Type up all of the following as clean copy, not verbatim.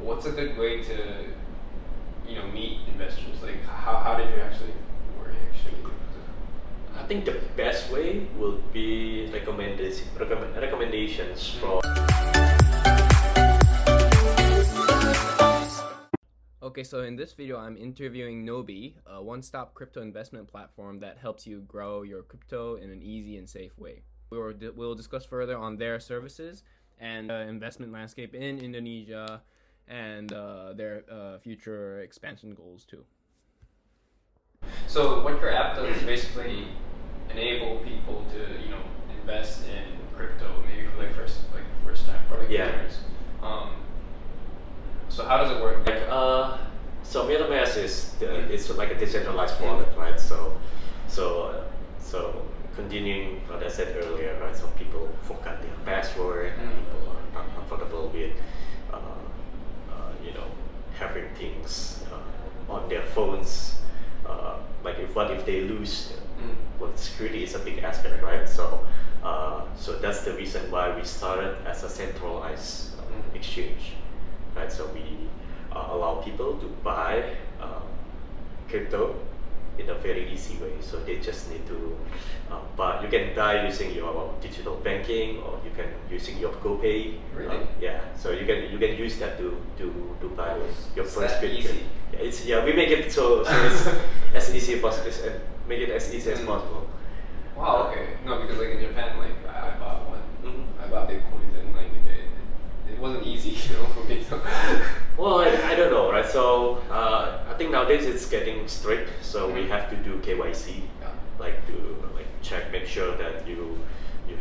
what's a good way to, meet investors? Like, how did you actually work actually? I think the best way would be recommendations from. Okay, so in this video, I'm interviewing Nobi, a one-stop crypto investment platform that helps you grow your crypto in an easy and safe way. We'll discuss further on their services and investment landscape in Indonesia and their future expansion goals too. So what your app does is basically enable people to, invest in crypto, maybe for first time for beginners. So how does it work? So MetaMask is it's like a decentralized wallet, right? So continuing what I said earlier, right? So people forgot their password, and people are not comfortable with having things on their phones. What if they lose? Well, security is a big aspect, right? So that's the reason why we started as a centralized exchange, right? So we allow people to buy crypto in a very easy way. So they just need to buy. You can buy using your digital banking, or you can using your GoPay. Really? Yeah. So you can use that to buy your first Bitcoin. Yeah. We make it so it's as easy as possible and make it as easy as possible. Wow. Okay. No, because in Japan, I bought one. I bought Bitcoins and it wasn't easy, for me. So. Well, I don't know, right? So I think nowadays it's getting strict. So we have to do KYC, to check, make sure that you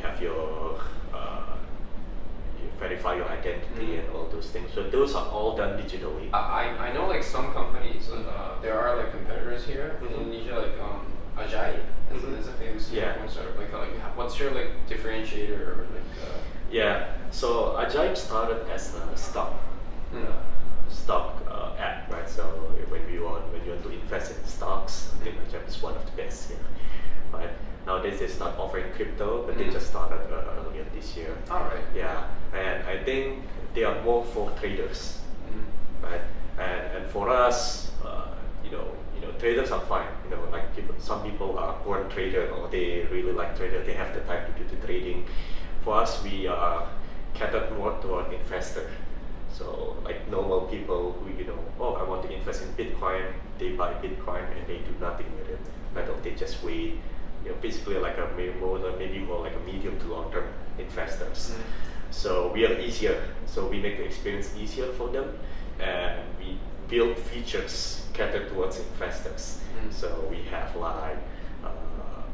have your you verify your identity and all those things. So those are all done digitally. I know some companies. There are competitors here in Indonesia, Ajaib is a famous coin startup. What's your differentiator or Yeah. So Ajaib started as a stock app, right? So when you want to invest in stocks, I think Ajaib is one of the best here, right? Nowadays they start offering crypto, but they just started earlier this year. All right. Yeah, and I think they are more for traders, right? And for us, traders are fine. Some people are born trader, or they really like trader. They have the time to do the trading. For us, we are catered more toward investor. So normal people who I want to invest in Bitcoin, they buy Bitcoin and they do nothing with it. Or they just wait. Basically maybe more like a medium to long term investors. So we are easier. So we make the experience easier for them, and we build features catered towards investors. So we have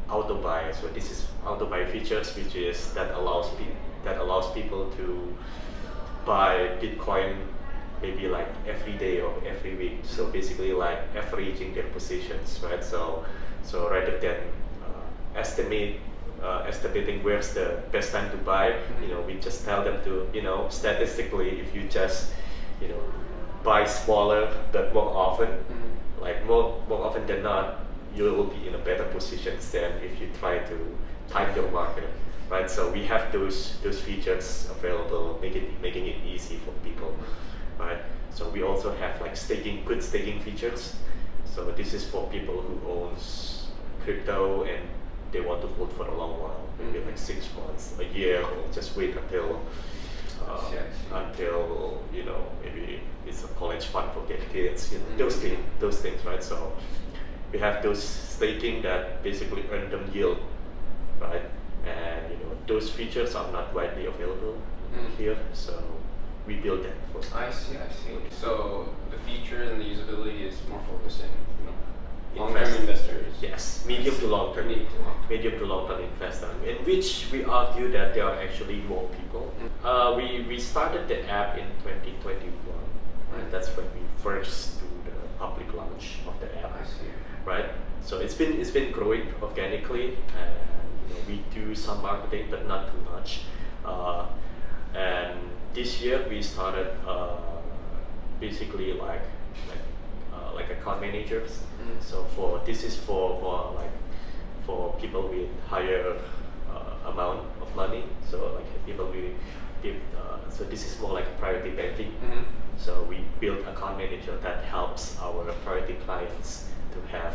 auto buy. So this is auto buy features, which is that allows people to buy Bitcoin maybe every day or every week. So basically averaging their positions, right? So rather than estimating where's the best time to buy, we just tell them to, statistically, if you just, buy smaller but more often, more often than not, you will be in a better position than if you try to time your market, right? So we have those features available, making it easy for people, right? So we also have good staking features. So this is for people who owns crypto and they want to hold for a long while, maybe 6 months, a year, or just wait until maybe it's a college fund for their kids, those things, right? So we have those staking that basically earn them yield, right? And those features are not widely available here, so we build that for. I see. So the features and the usability is more focused in long-term investors. Yes, medium to long-term investors, in which we argue that there are actually more people. We started the app in 2021, right? That's when we first do the public launch of the app. I see. Right? So it's been growing organically, and we do some marketing, but not too much. And this year we started basically like account managers. So this is for people with higher amount of money. So people with so this is more like priority banking, So we built account manager that helps our priority clients to have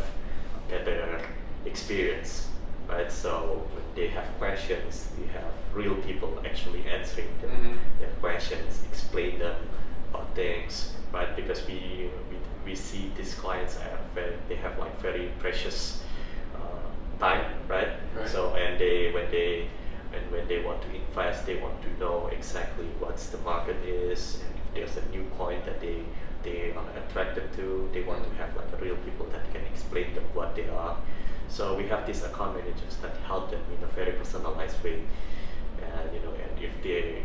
a better experience, right? So when they have questions, we have real people actually answering their questions, explain them about things, right? Because we see these clients they have like very precious time, right? So and when they want to invest, they want to know exactly what the market is, and if there's a new coin that they are attracted to, they want to have like real people that can explain them what they are. So we have these account managers that help them in a very personalized way, and and if they,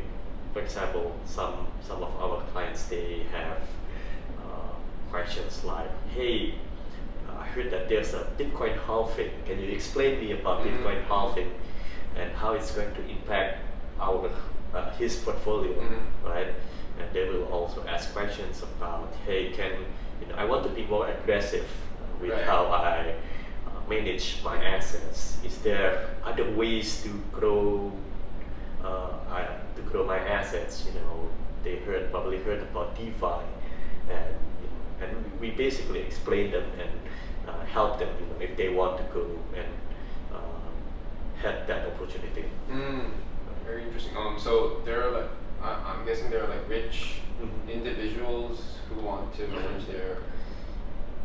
for example, some of our clients, they have questions like, hey, I heard that there's a Bitcoin halving. Can you explain me about Bitcoin halving and how it's going to impact his portfolio, right? And they will also ask questions about, hey, I want to be more aggressive with how I manage my assets. Is there other ways to grow my assets? They probably heard about DeFi, and we basically explain them and help them if they want to go and have that opportunity. Very interesting. So there are like, I'm guessing there are like rich individuals who want to manage their.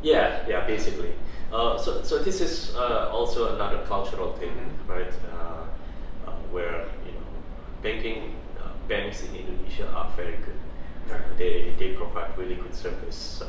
Yeah, basically. So this is also another cultural thing, right? Where banks in Indonesia are very good. They provide really good service. So,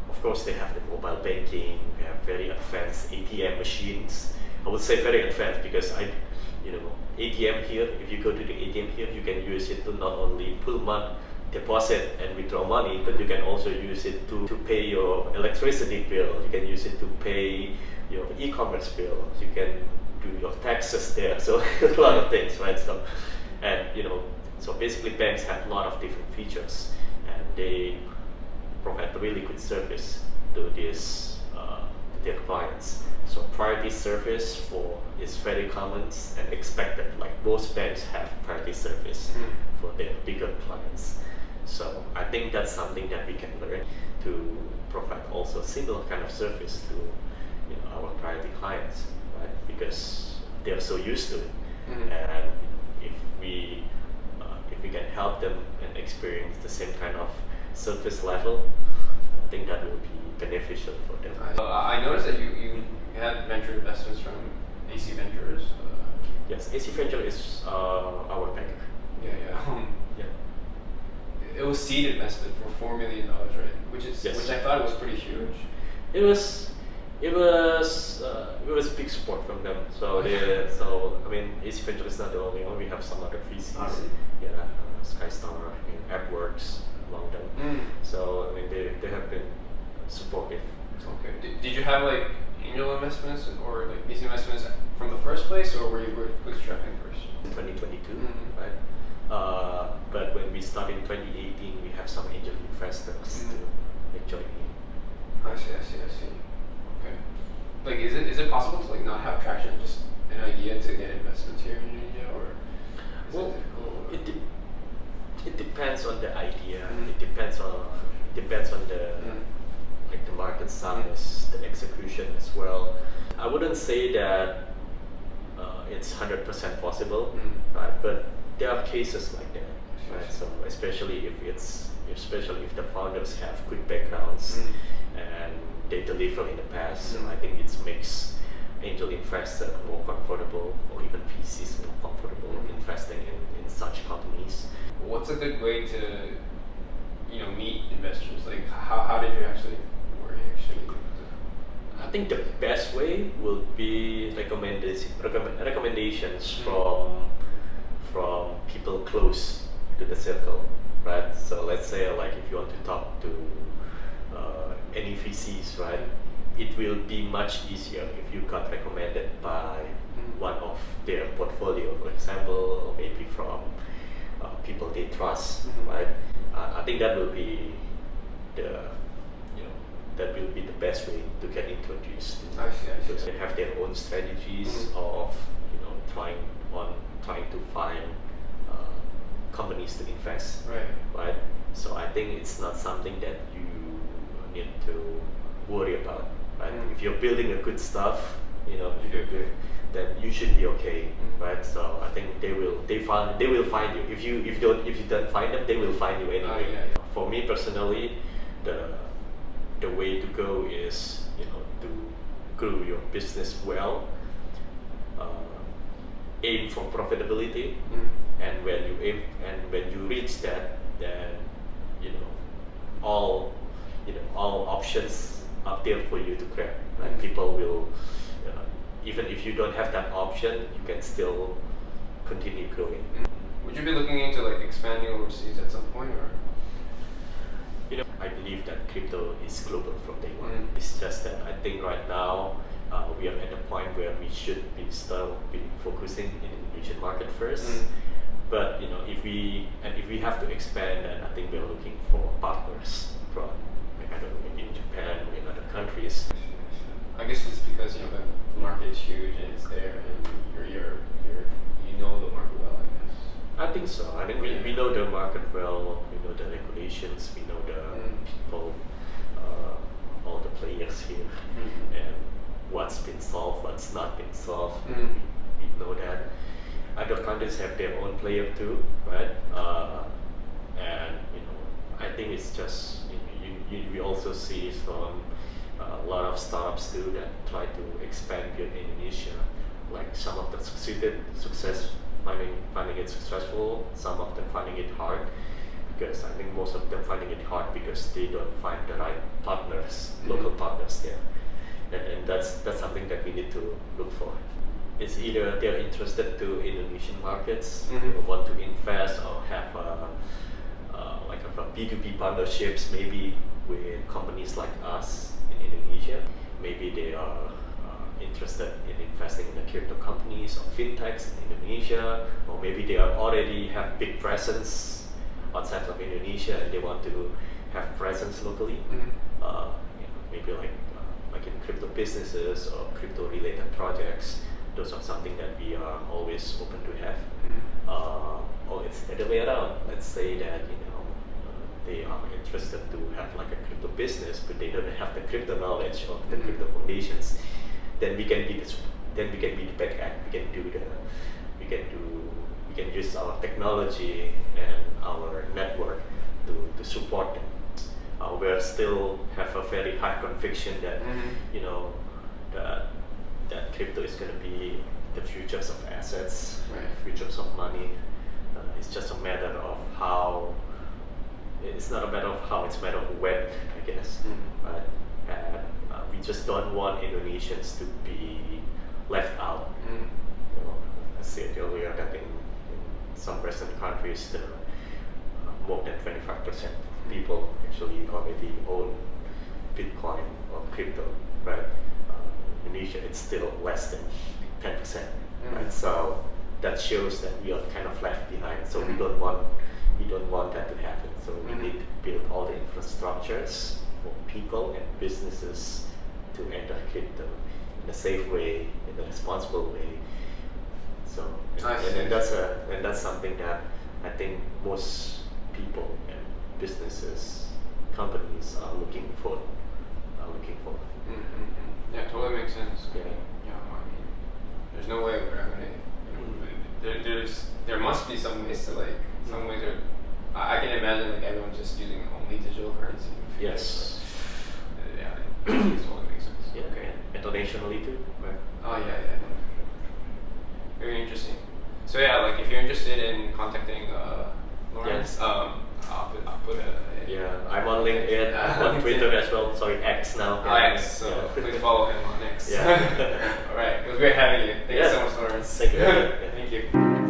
of course, they have the mobile banking. We have very advanced ATM machines. I would say very advanced because ATM here. If you go to the ATM here, you can use it to not only pull money, deposit and withdraw money, but you can also use it to pay your electricity bill. You can use it to pay your e-commerce bill. You can do your taxes there. So a lot of things, right? So so basically banks have a lot of different features, and they provide really good service to their clients. So priority service is very common and expected. Like most banks have priority service for their bigger clients. So I think that's something that we can learn to provide also similar kind of service to our priority clients, right? Because they're so used to it, and if we can help them and experience the same kind of service level, I think that will be beneficial for them. I noticed that you had venture investments from AC Ventures. Yes, AC Venture is our banker. Yeah. It was seed investment for $4 million, right? Which I thought was pretty huge. It was big support from them. So AC Venture is not the only one. We have some other VCs. Skystar, AppWorks among them. So they have been supportive. Okay. Did you have like angel investments or like VC investments from the first place, or were you bootstrapping first? In 2022, right? But when we started in 2018, we have some angel investors to join in. I see. Okay. Like, is it possible to like not have traction, just an idea to get investments here in Indonesia, or? It depends on the idea. It depends on the market size, the execution as well. I wouldn't say that it's 100% possible, right? But there are cases like that, right? So especially if the founders have good backgrounds and they deliver in the past, I think it makes angel investors more comfortable, or even VCs more comfortable investing in such companies. What's a good way to meet investors? Like how did you actually? I think the best way would be recommendations from people close to the circle, right? So let's say like if you want to talk to any VCs, right? It will be much easier if you got recommended by one of their portfolio, for example, or maybe from people they trust, right? I think that will be the best way to get introduced. I see. They have their own strategies of trying to find companies to invest, right? So I think it's not something that you need to worry about. Right? If you're building a good stuff, then you should be okay, right? So I think they will find you. If you don't find them, they will find you anyway. For me personally, the way to go is to grow your business well, aim for profitability, and when you reach that, then all options are there for you to grab. Right? People will, even if you don't have that option, you can still continue growing. Would you be looking into like expanding overseas at some point, or? I believe that crypto is global from day one. It's just that I think right now we are at a point where we should still be focusing in the Asian market first. But if we have to expand, then I think we are looking for partners from in Japan or in other countries. I guess it's because the market is huge and it's there, and you know the market well, I guess. I think so. I think we know the market well. We know the regulations. We know the people, all the players here, and what's been solved, what's not been solved. We know that. Other countries have their own player too, right? And I think it's just we also see from a lot of startups too that try to expand beyond Indonesia. Like some of them finding it successful, some of them finding it hard, because I think most of them finding it hard because they don't find the right partners, local partners there, and that's something that we need to look for. It's either they're interested to Indonesian markets, or want to invest, or have like a B2B partnerships maybe with companies like us in Indonesia. Maybe they are interested in investing in the crypto companies or fintechs in Indonesia, or maybe they already have big presence outside of Indonesia and they want to have presence locally. Maybe like in crypto businesses or crypto related projects. Those are something that we are always open to have. Or it's the other way around. Let's say that they are interested to have like a crypto business, but they don't have the crypto knowledge or the crypto foundations. Then we can be the back end. We can use our technology and our network to support them. We still have a very high conviction that that crypto is going to be the futures of assets, futures of money. It's just a matter of how. It's not a matter of how, it's a matter of when, I guess. But we just don't want Indonesians to be left out. I said earlier that in some Western countries, more than 25% of people actually already own Bitcoin or crypto, right? Indonesia, it's still less than 10%, right? So that shows that we are kind of left behind. So we don't want that to happen. So we need to build all the infrastructures for people and businesses to enter crypto in a safe way, in a responsible way. So and that's something that I think most people and businesses, companies are looking for. Yeah, totally makes sense. I mean, there's no way we're gonna. There must be some ways to some ways are. I can imagine everyone's just using only digital currency. Yes. Yeah, it totally makes sense. Yeah. Okay. Internationally too. Right. Oh yeah. Very interesting. So yeah, if you're interested in contacting Lawrence, I'll put a. Yeah, I'm on LinkedIn, on Twitter as well. Sorry, X now. X. So please follow him on X. Yeah. All right. It was great having you. Thank you so much, Lawrence. Thank you. Thank you.